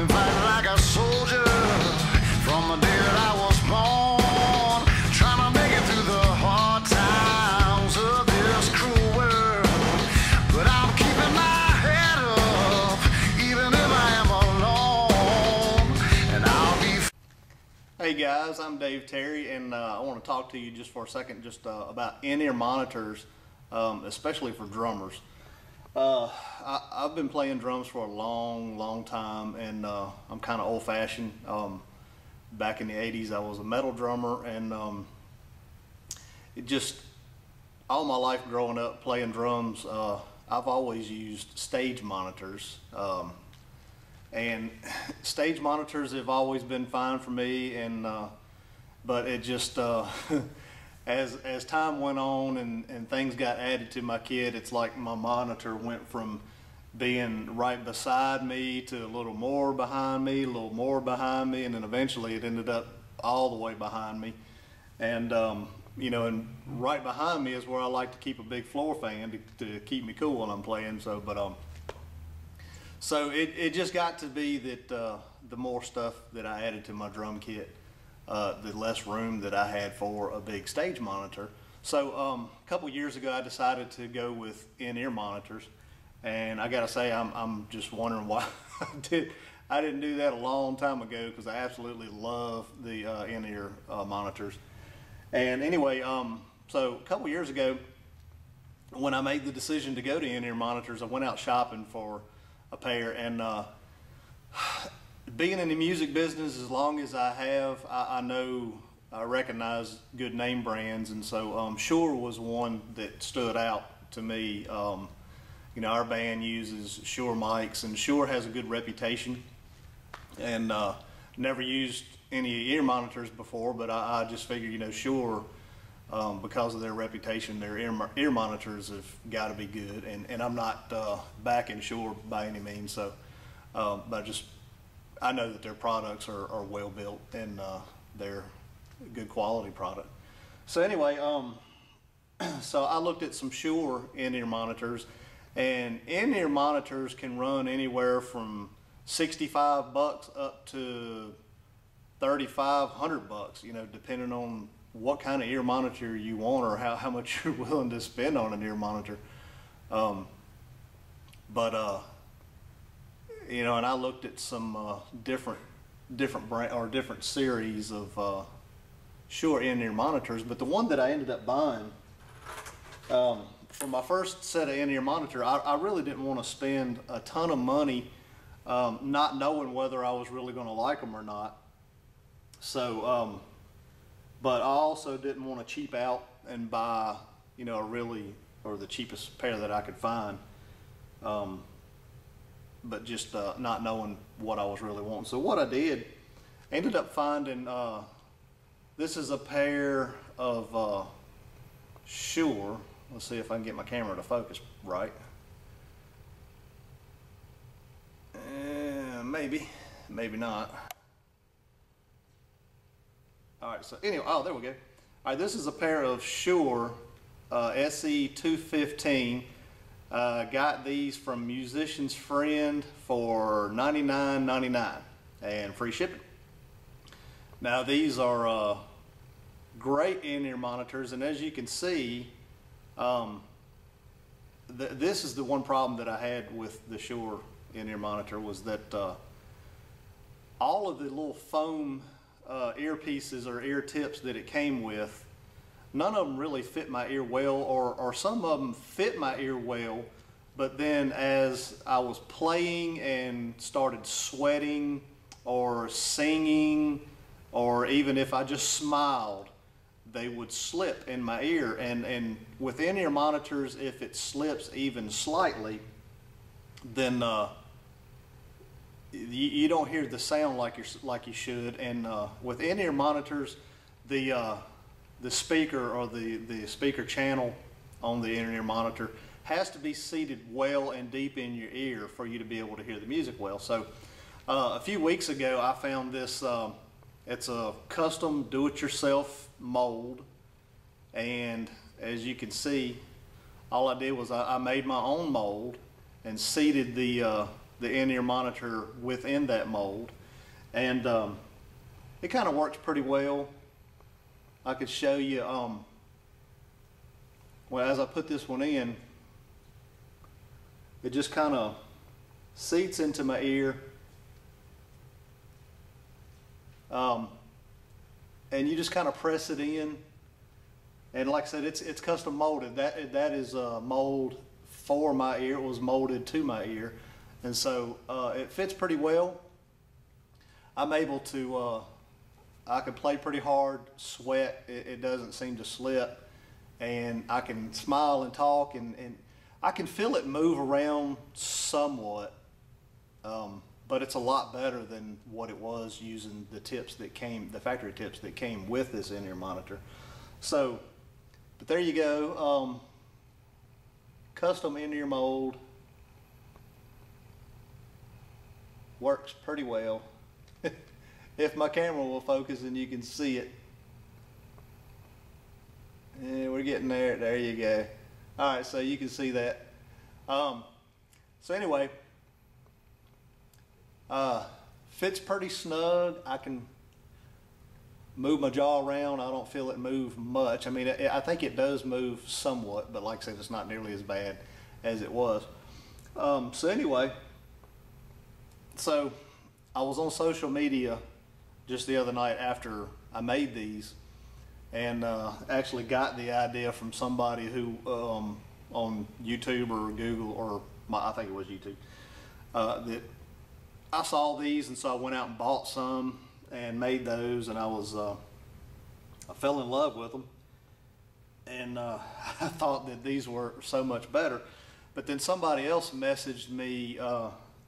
been fighting like a soldier from the day that I was born, trying to make it through the hard times of this cruel world. But I'm keeping my head up, even if I am alone, and I'll be. Hey guys, I'm Dave Terry, and I want to talk to you just for a second about in-ear monitors, especially for drummers. I've been playing drums for a long time, and I'm kind of old-fashioned. Back in the 80s, I was a metal drummer, and all my life growing up playing drums, I've always used stage monitors. And stage monitors have always been fine for me, and but it just as time went on and things got added to my kit, it's like my monitor went from being right beside me to a little more behind me, a little more behind me, and then eventually it ended up all the way behind me. And you know, and right behind me is where I like to keep a big floor fan to keep me cool while I'm playing. So it just got to be that the more stuff that I added to my drum kit, the less room that I had for a big stage monitor. So a couple years ago, I decided to go with in-ear monitors, and I gotta say, I'm just wondering why I didn't do that a long time ago, because I absolutely love the in-ear monitors. And anyway, so a couple years ago, when I made the decision to go to in-ear monitors, I went out shopping for a pair, and being in the music business as long as I have, I recognize good name brands, and so Shure was one that stood out to me. You know, our band uses Shure mics, and Shure has a good reputation, and never used any ear monitors before, but I just figured, you know, Shure, because of their reputation, their ear monitors have got to be good, and I'm not backing Shure by any means, so but I know that their products are well built, and they're a good quality product. So anyway, so I looked at some Shure in-ear monitors, and in-ear monitors can run anywhere from $65 up to $3,500, you know, depending on what kind of ear monitor you want, or how much you're willing to spend on an ear monitor. You know, and I looked at some different brand or different series of Shure in-ear monitors, but the one that I ended up buying for my first set of in-ear monitor, I really didn't want to spend a ton of money, not knowing whether I was really going to like them or not. So, but I also didn't want to cheap out and buy, you know, the cheapest pair that I could find. But just not knowing what I was really wanting. So what I did, ended up finding, this is a pair of Shure. Let's see if I can get my camera to focus right. Maybe not. All right, so anyway, oh, there we go. All right, this is a pair of Shure SE215. Got these from Musician's Friend for $99.99 and free shipping. Now these are great in-ear monitors, and as you can see, this is the one problem that I had with the Shure in-ear monitor, was that all of the little foam earpieces or ear tips that it came with, none of them really fit my ear well, or some of them fit my ear well, but then as I was playing and started sweating or singing, or even if I just smiled, they would slip in my ear. And with in-ear monitors, if it slips even slightly, then you don't hear the sound like you should. And with in-ear monitors, the speaker, or the speaker channel on the in-ear monitor, has to be seated well and deep in your ear for you to be able to hear the music well. So a few weeks ago, I found this. It's a custom do-it-yourself mold, and as you can see, all I did was I made my own mold and seated the the in-ear monitor within that mold, and it kind of works pretty well. I could show you, well, as I put this one in, it just kind of seats into my ear. And you just kind of press it in, and like I said, it's custom molded. That is a mold for my ear. It was molded to my ear, and so it fits pretty well. I'm able to I can play pretty hard, sweat. It doesn't seem to slip, and I can smile and talk, and I can feel it move around somewhat. But it's a lot better than what it was using the tips that came, the factory tips that came with this in-ear monitor. So, but there you go. Custom in-ear mold. Works pretty well. If my camera will focus and you can see it. And we're getting there. There you go. All right, so you can see that. So anyway, fits pretty snug. I can move my jaw around. I don't feel it move much. I mean, I think it does move somewhat, but like I said, it's not nearly as bad as it was. So anyway, so I was on social media just the other night after I made these, and actually got the idea from somebody who on YouTube or Google, or I think it was YouTube, that I saw these, and so I went out and bought some and made those, and I fell in love with them, and I thought that these were so much better. But then somebody else messaged me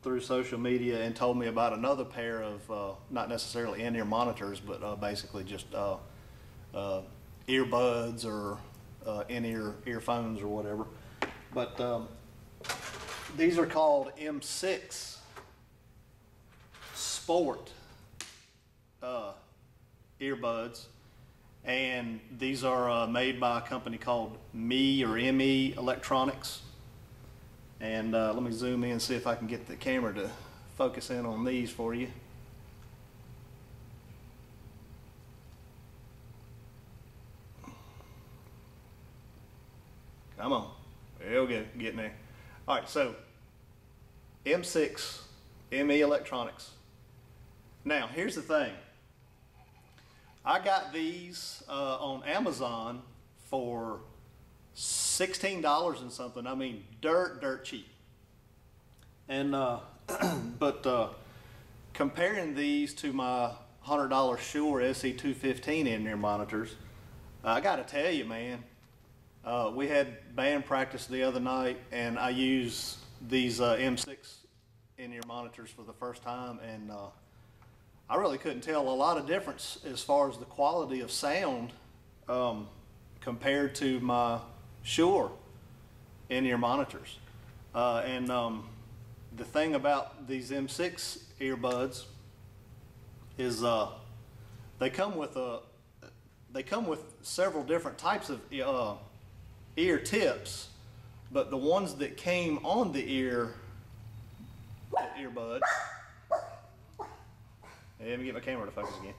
through social media and told me about another pair of not necessarily in-ear monitors, but basically just earbuds or in-ear earphones or whatever. But these are called M6 Sport earbuds, and these are made by a company called ME Electronics. And let me zoom in and see if I can get the camera to focus in on these for you. Come on. There we go, getting there. All right, so M6 ME Electronics. Now, here's the thing. I got these on Amazon for $16 and something. I mean, dirt cheap. And but comparing these to my $100 Shure SE215 in-ear monitors, I got to tell you, man, we had band practice the other night, and I used these M6 in-ear monitors for the first time, and I really couldn't tell a lot of difference as far as the quality of sound compared to my Shure in-ear monitors. And the thing about these M6 earbuds is they come with several different types of ear tips, but the ones that came on the earbud. Hey, let me get my camera to focus again.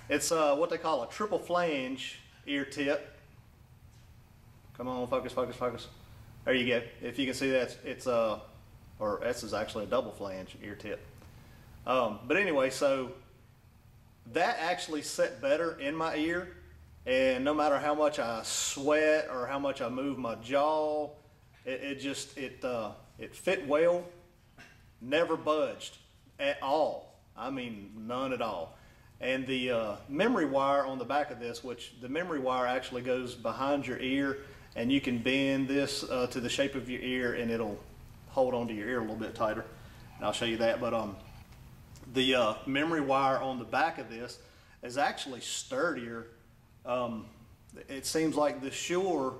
It's what they call a triple flange ear tip. Come on, focus, focus, focus. There you go. If you can see that, it's or this is actually a double flange ear tip. But anyway, so that actually set better in my ear, and no matter how much I sweat or how much I move my jaw, it fit well, never budged at all. I mean, none at all. And the memory wire on the back of this, which the memory wire actually goes behind your ear, and you can bend this to the shape of your ear, and it'll hold onto your ear a little bit tighter. And I'll show you that. But the memory wire on the back of this is actually sturdier. It seems like the Shure,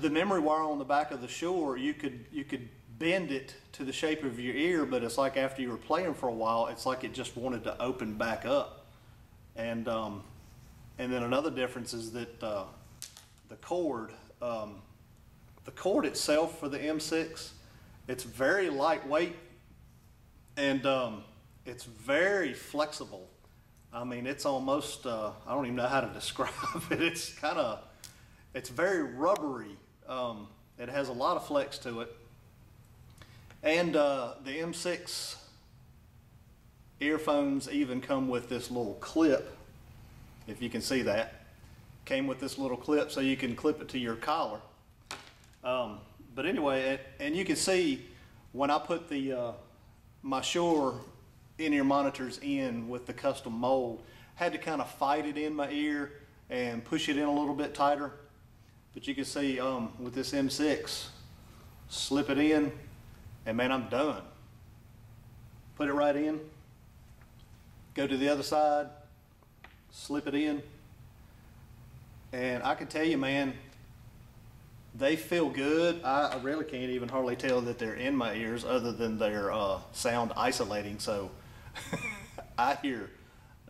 the memory wire on the back of the Shure, you could bend it to the shape of your ear, but it's like after you were playing for a while, it's like it just wanted to open back up. And then another difference is that the cord itself for the M6, it's very lightweight and it's very flexible. I mean, it's almost, I don't even know how to describe it. It's very rubbery. It has a lot of flex to it. And the M6 earphones even come with this little clip, if you can see that. Came with this little clip so you can clip it to your collar. But anyway, and you can see when I put the my Shure in-ear monitors in with the custom mold, had to kind of fight it in my ear and push it in a little bit tighter. But you can see with this M6, slip it in, and man, I'm done. Put it right in, go to the other side, slip it in, and I can tell you, man, they feel good. I really can't even hardly tell that they're in my ears other than they're sound isolating. So I hear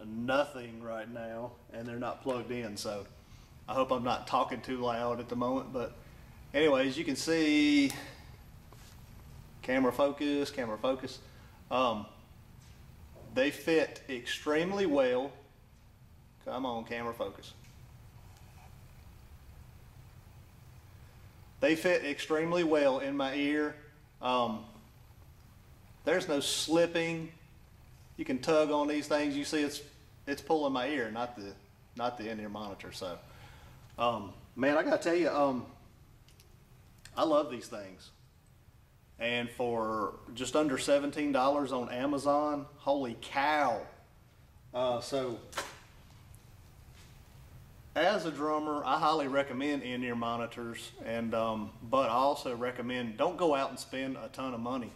nothing right now, and they're not plugged in. So I hope I'm not talking too loud at the moment. But anyways, you can see, camera focus, camera focus. They fit extremely well. Come on, camera focus. They fit extremely well in my ear. There's no slipping. You can tug on these things. You see it's pulling my ear, not the in-ear monitor. So, man, I gotta tell you, I love these things. And for just under $17 on Amazon, holy cow. So as a drummer, I highly recommend in-ear monitors, and but I also recommend don't go out and spend a ton of money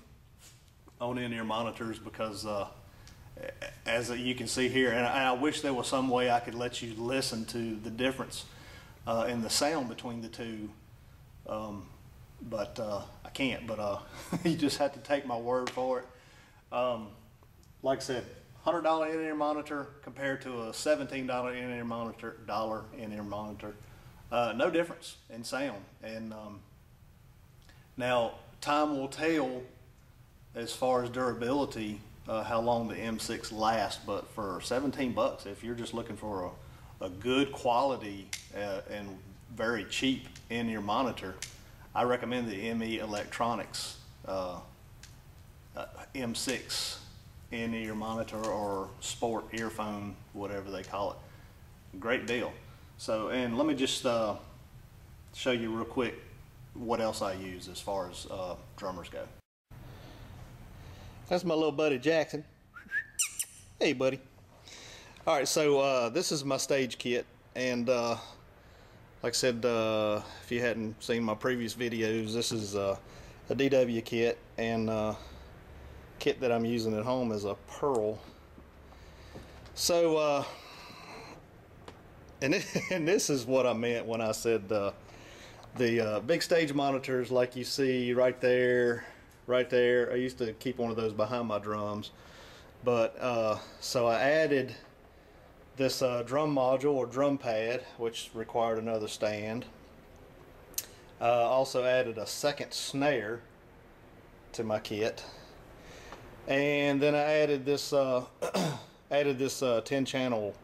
on in-ear monitors because as you can see here, and I wish there was some way I could let you listen to the difference in the sound between the two, but I can't. But you just have to take my word for it. Like I said, $100 in-ear monitor compared to a $17 in-ear monitor, no difference in sound. And now time will tell as far as durability how long the M6 lasts, but for 17 bucks, if you're just looking for a good quality and very cheap in-ear monitor, I recommend the ME Electronics M6 in-ear monitor or sport earphone, whatever they call it. Great deal. So, and let me just show you real quick what else I use as far as drummers go. That's my little buddy Jackson. Hey buddy. Alright, so this is my stage kit, and like I said, if you hadn't seen my previous videos, this is a DW kit, and kit that I'm using at home is a Pearl. So and this is what I meant when I said the big stage monitors like you see right there. I used to keep one of those behind my drums, but so I added this drum module or drum pad, which required another stand. Also added a second snare to my kit. And then I added this 10-channel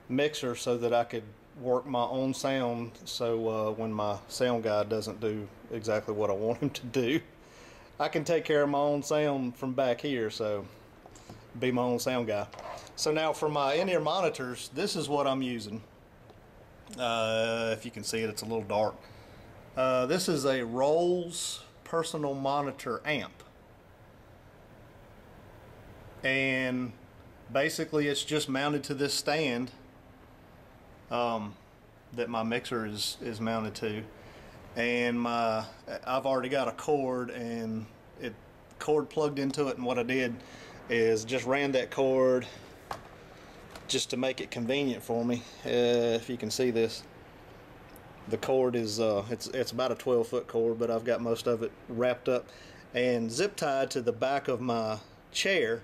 mixer so that I could work my own sound, so when my sound guy doesn't do exactly what I want him to do, I can take care of my own sound from back here, so be my own sound guy. So now for my in-ear monitors, this is what I'm using. If you can see it, it's a little dark. This is a Rolls personal monitor amp. And basically it's just mounted to this stand that my mixer is mounted to, and I've already got a cord and cord plugged into it, and what I did is just ran that cord just to make it convenient for me. If you can see this, the cord is it's about a 12-foot cord, but I've got most of it wrapped up and zip tied to the back of my chair.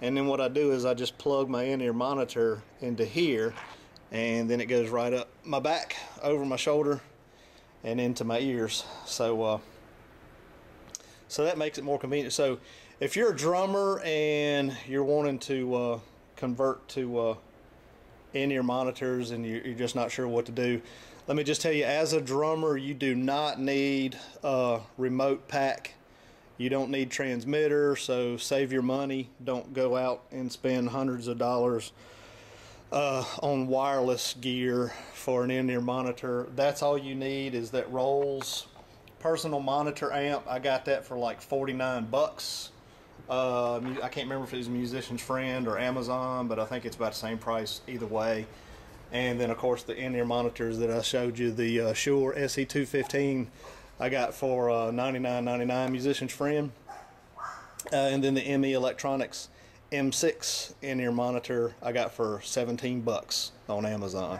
And then what I do is I just plug my in-ear monitor into here, and then it goes right up my back, over my shoulder, and into my ears. So So that makes it more convenient. So if you're a drummer and you're wanting to convert to in-ear monitors and you're just not sure what to do, let me just tell you, as a drummer, you do not need a remote pack. You don't need transmitter, so save your money. Don't go out and spend hundreds of dollars on wireless gear for an in-ear monitor. That's all you need is that Rolls personal monitor amp. I got that for like 49 bucks. I can't remember if it was Musician's Friend or Amazon, but I think it's about the same price either way. And then of course the in-ear monitors that I showed you, the Shure SE215, I got for $99.99 Musician's Friend. And then the ME Electronics M6 in-ear monitor I got for 17 bucks on Amazon.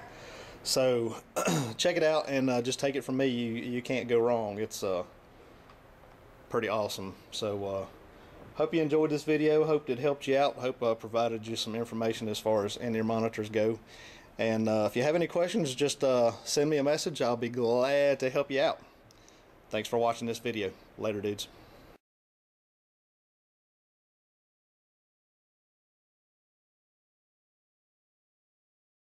So check it out and just take it from me. You can't go wrong. It's pretty awesome. So hope you enjoyed this video. Hope it helped you out. Hope I provided you some information as far as in-ear monitors go. And if you have any questions, just send me a message. I'll be glad to help you out. Thanks for watching this video. Later, dudes.